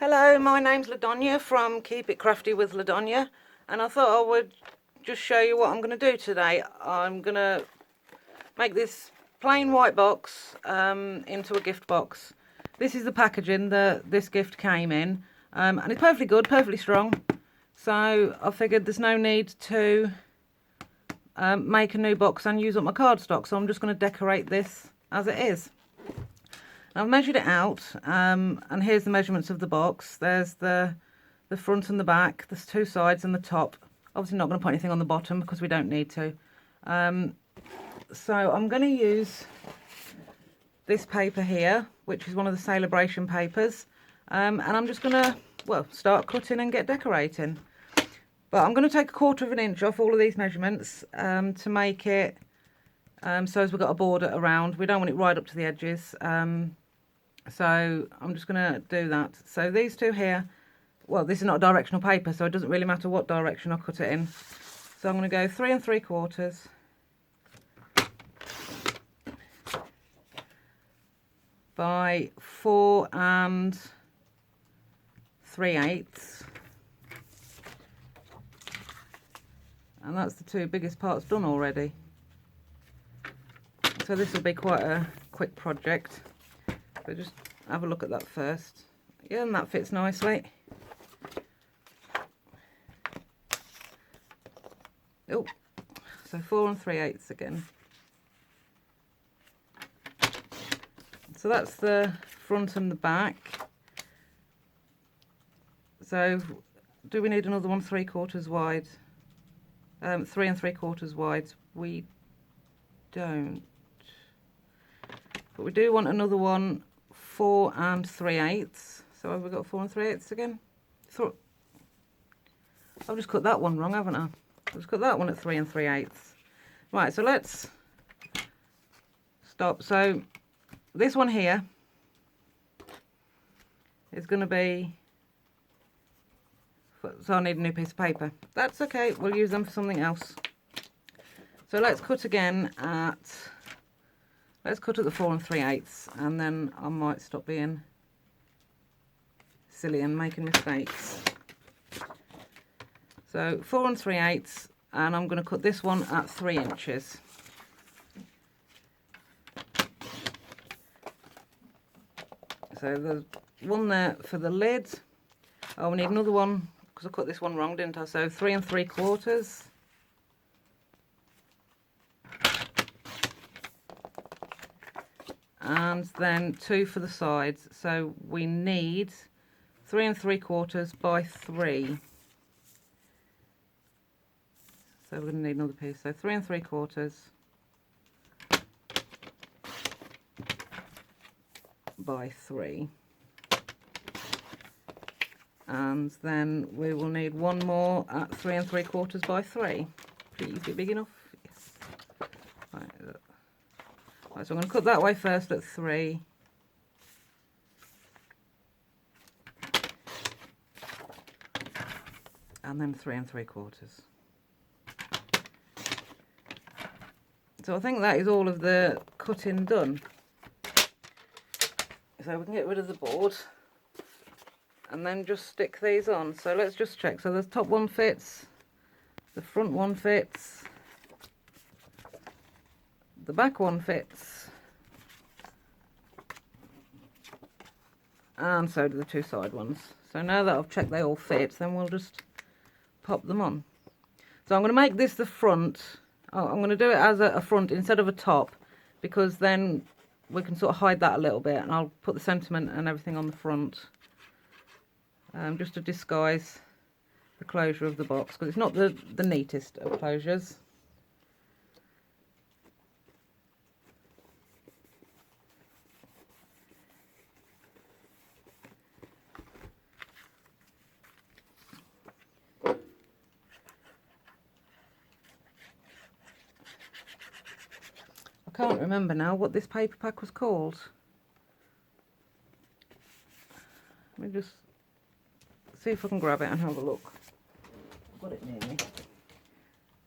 Hello, my name's LaDonya from Keep It Crafty with LaDonya, and I thought I would just show you what I'm going to do today. I'm going to make this plain white box into a gift box. This is the packaging that this gift came in, and it's perfectly good, perfectly strong. So I figured there's no need to make a new box and use up my cardstock, so I'm just going to decorate this as it is. I've measured it out, and here's the measurements of the box. There's the front and the back, there's two sides and the top. Obviously not going to put anything on the bottom because we don't need to. So I'm going to use this paper here, which is one of the Celebration papers, and I'm just going to, well, start cutting and get decorating. But I'm going to take 1/4 of an inch off all of these measurements to make it so as we've got a border around. We don't want it right up to the edges. So I'm just going to do that. So these two here, well, this is not a directional paper, so it doesn't really matter what direction I cut it in. So I'm going to go 3 3/4 by 4 3/8, and that's the two biggest parts done already. So this will be quite a quick project. So just have a look at that first. Yeah, and that fits nicely. Oh, so 4 3/8 again. So that's the front and the back. So do we need another one 3/4 wide? 3 3/4 wide. We don't. But we do want another one 4 3/8. So have we got 4 3/8 again? I've just cut that one wrong, haven't I? I've just cut that one at 3 3/8. Right, so let's stop. So this one here is going to be, so I need a new piece of paper. That's okay, we'll use them for something else. So let's cut again at, let's cut at the 4 3/8, and then I might stop being silly and making mistakes. So 4 3/8, and I'm going to cut this one at 3 inches. So there's one there for the lid. Oh, we need another one because I cut this one wrong, didn't I? So 3 3/4. And then 2 for the sides. So we need 3 3/4 by 3. So we're going to need another piece. So 3 3/4 by 3. And then we will need one more at 3 3/4 by 3. Please be big enough. Yes. Right, right, so I'm going to cut that way first at 3. And then 3 3/4. So I think that is all of the cutting done. So we can get rid of the board and then just stick these on. So let's just check. So the top one fits, the front one fits, the back one fits, and so do the two side ones. So now that I've checked they all fit, then we'll just pop them on. So I'm going to make this the front. Oh, I'm going to do it as a front instead of a top, because then we can sort of hide that a little bit, and I'll put the sentiment and everything on the front, just to disguise the closure of the box, because it's not the neatest of closures. I can't remember now what this paper pack was called. Let me just see if I can grab it and have a look. I've got it near me.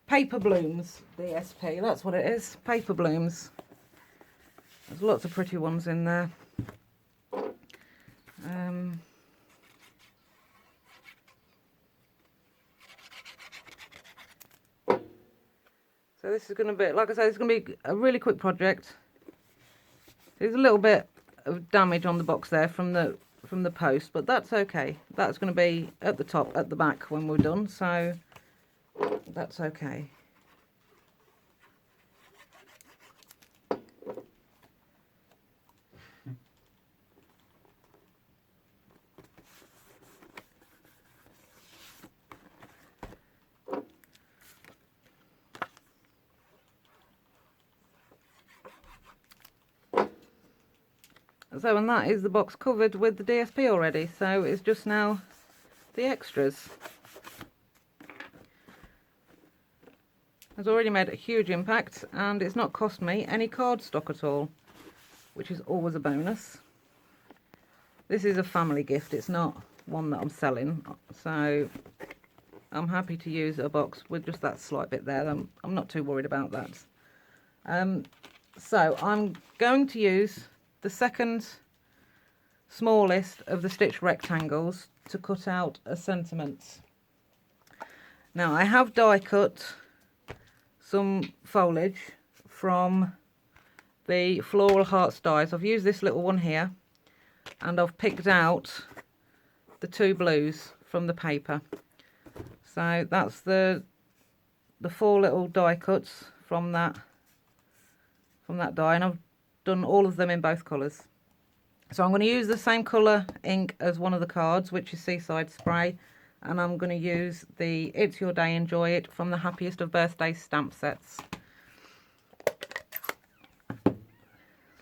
Paper Blooms, DSP, that's what it is. Paper Blooms. There's lots of pretty ones in there. So this is going to be, like I say, it's going to be a really quick project. There's a little bit of damage on the box there from the post, but that's okay. That's going to be at the top, at the back when we're done, so that's okay. So, and that is the box covered with the DSP already, so it's just now the extras. Has already made a huge impact, and it's not cost me any cardstock at all, which is always a bonus. This is a family gift, it's not one that I'm selling, so I'm happy to use a box with just that slight bit there. I'm not too worried about that. So I'm going to use the second smallest of the stitch rectangles to cut out a sentiment. Now I have die cut some foliage from the Floral Hearts dies. I've used this little one here, and I've picked out the two blues from the paper. So that's the 4 little die cuts from that die, and I've done all of them in both colours. So I'm going to use the same colour ink as one of the cards, which is Seaside Spray, and I'm going to use the It's Your Day, Enjoy It from the Happiest of Birthday stamp sets. So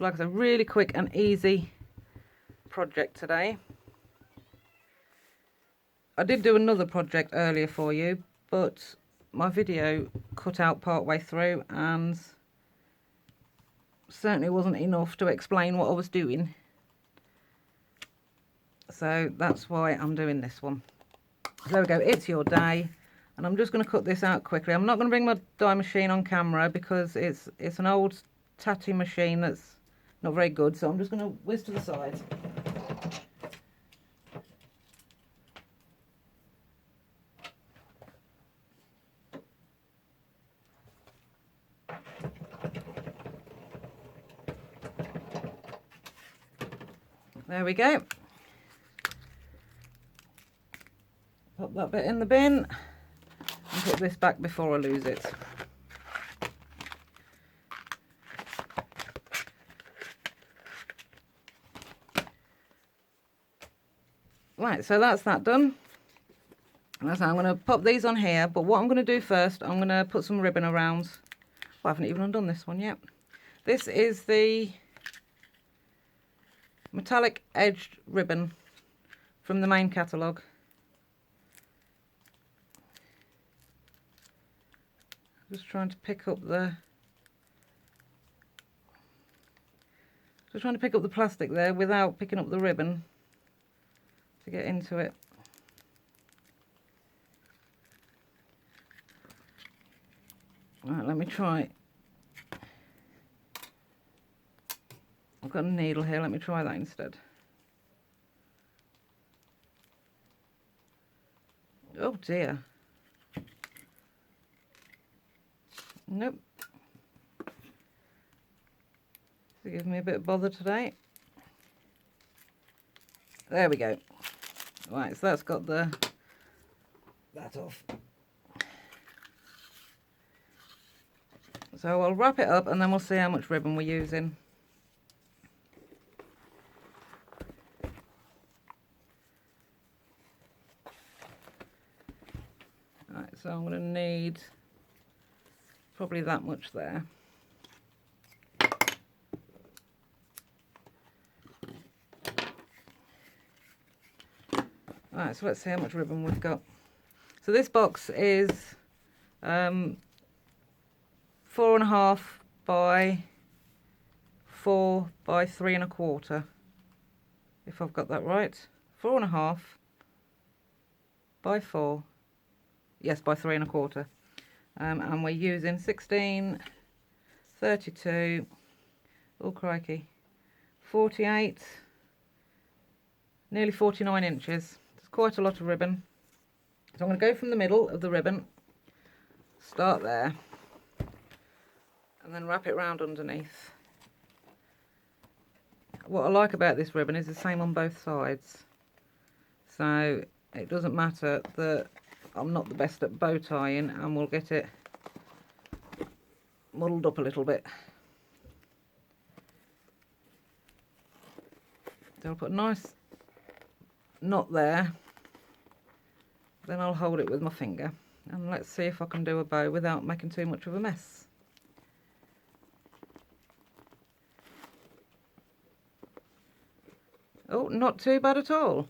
like I said, really quick and easy project today. I did do another project earlier for you, but my video cut out part way through and certainly wasn't enough to explain what I was doing. So that's why I'm doing this one. So there we go, It's Your Day, and I'm just going to cut this out quickly. I'm not going to bring my die machine on camera because it's an old tatty machine that's not very good, so I'm just going to whiz to the side. There we go. Pop that bit in the bin and put this back before I lose it. Right, so that's that done. And so I'm going to pop these on here, but what I'm going to do first, I'm going to put some ribbon around. Well, I haven't even undone this one yet. This is the metallic edged ribbon from the main catalogue. Just trying to pick up the plastic there without picking up the ribbon to get into it. Right, let me try. I've got a needle here, let me try that instead. Oh dear. Nope. It gives me a bit of bother today. There we go. Right, so that's got that off. So I'll wrap it up and then we'll see how much ribbon we're using. Right, so I'm going to need probably that much there. Right, so let's see how much ribbon we've got. So this box is 4.5 by 4 by 3 1/4, if I've got that right. 4.5 by 4, yes, by 3 1/4. And we're using 16, 32, oh crikey, 48, nearly 49 inches. It's quite a lot of ribbon. So I'm going to go from the middle of the ribbon, start there, and then wrap it round underneath. What I like about this ribbon is the same on both sides, so it doesn't matter that I'm not the best at bow tying, and we'll get it muddled up a little bit. So I'll put a nice knot there, then I'll hold it with my finger, and let's see if I can do a bow without making too much of a mess. Oh, not too bad at all.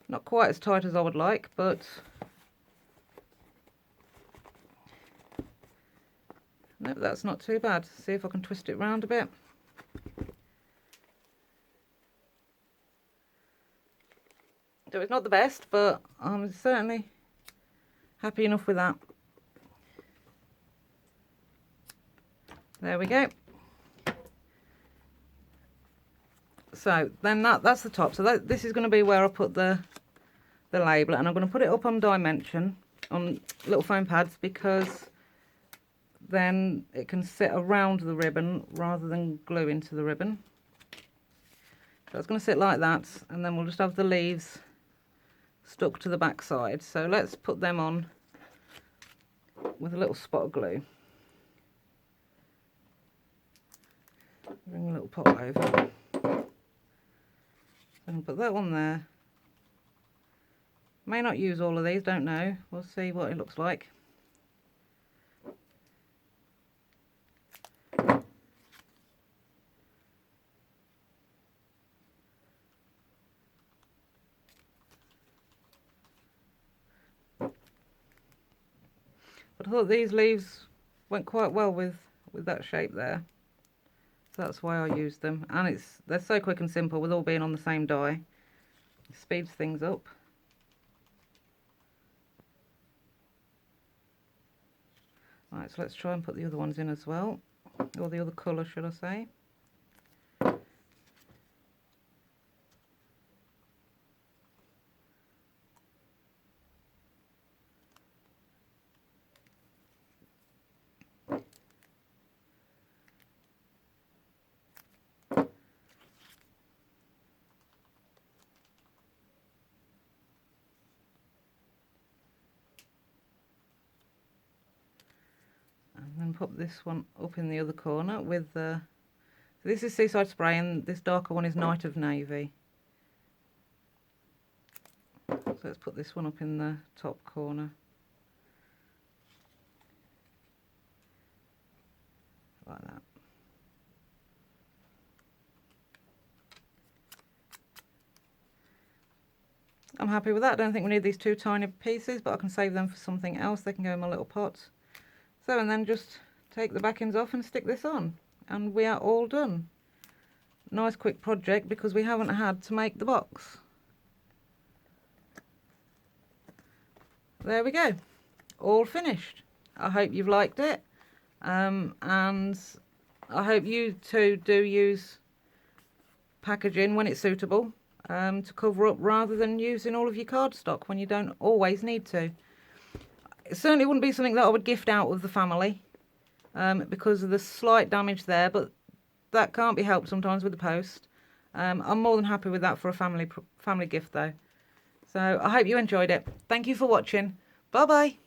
Not quite as tight as I would like, but no, that's not too bad. See if I can twist it round a bit. So it's not the best, but I'm certainly happy enough with that. There we go. So then that's the top. So this is going to be where I put the label, and I'm going to put it up on dimension on little foam pads, because then it can sit around the ribbon rather than glue into the ribbon. So it's going to sit like that, and then we'll just have the leaves stuck to the back side. So let's put them on with a little spot of glue. Bring a little pot over. So I'll put that one there. May not use all of these, don't know. We'll see what it looks like. But I thought these leaves went quite well with that shape there. So that's why I used them. And they're so quick and simple with all being on the same die. It speeds things up. Right, so let's try and put the other ones in as well. Or the other colour, should I say. And then put this one up in the other corner with the... So this is Seaside Spray, and this darker one is Night of Navy. So let's put this one up in the top corner. Like that. I'm happy with that. I don't think we need these two tiny pieces, but I can save them for something else. They can go in my little pot. So, and then just take the backings off and stick this on, and we are all done. Nice quick project because we haven't had to make the box. There we go, all finished. I hope you've liked it, and I hope you too do use packaging when it's suitable, to cover up rather than using all of your cardstock when you don't always need to. It certainly wouldn't be something that I would gift out of the family, because of the slight damage there, but that can't be helped sometimes with the post. I'm more than happy with that for a family gift though. So I hope you enjoyed it. Thank you for watching. Bye bye.